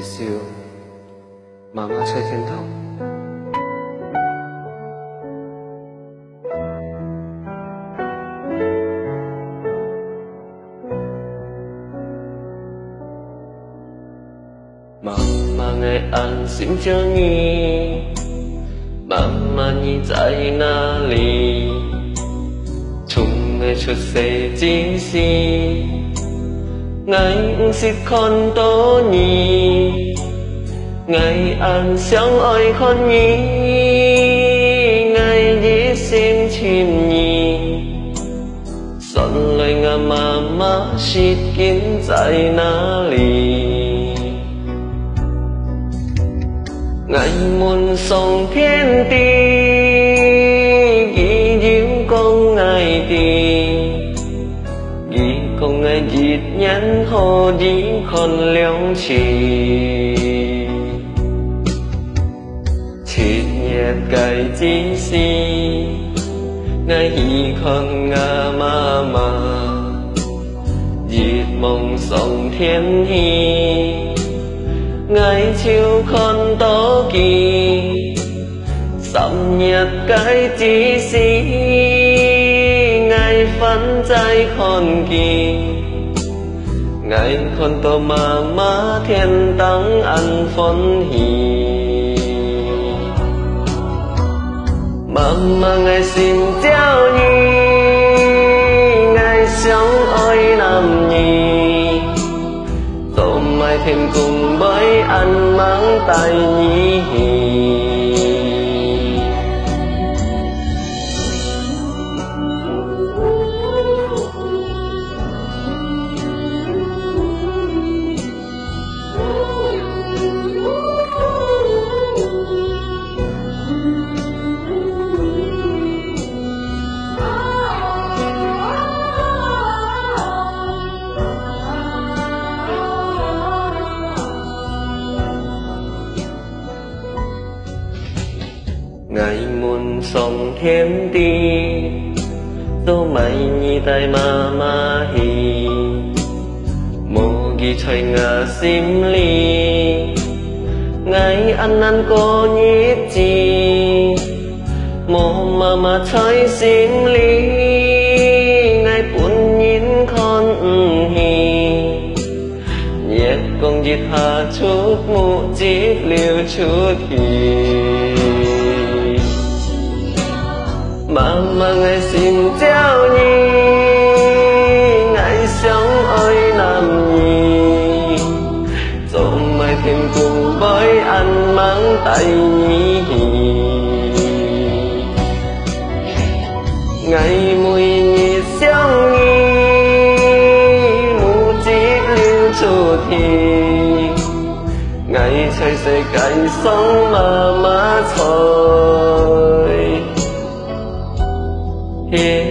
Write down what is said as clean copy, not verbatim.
一笑，媽媽吹天堂。媽媽愛安心着你，媽媽你在哪裡？從愛出世之時，愛不是看到你，愛安相愛看你，愛一心親你。son來我媽媽是根在哪裡？愛滿送天地，義要講愛的，義講愛一人可以看兩次。七月該之時，愛已看我媽媽，一夢送天意。愛就看到記，三日該之時，愛分在看見，愛看到媽媽天當安歡喜。媽媽愛心照你，愛相愛男兒，做埋天cung bởi anh mang tay nhĩ ngày muôn sông thiên đi, tô mây nhi tay ma ma hi, mô ghi chơi ngà sim li, ngày ăn cô nhít chi, mô ma chơi sim li, ngày buồn nhìn con hi, nhét con dịt hà chút mụ dịt liều chút hi. Mama ngài xin trao nhi, ngài sống ơi nam nhi, dẫu mai thêm cùng với anh mang tay nhi. Ngài mùi nhị xiang nhi, mù chỉ lưu chủ thì, ngài chơi sẽ cái sống mà thôi. Yeah.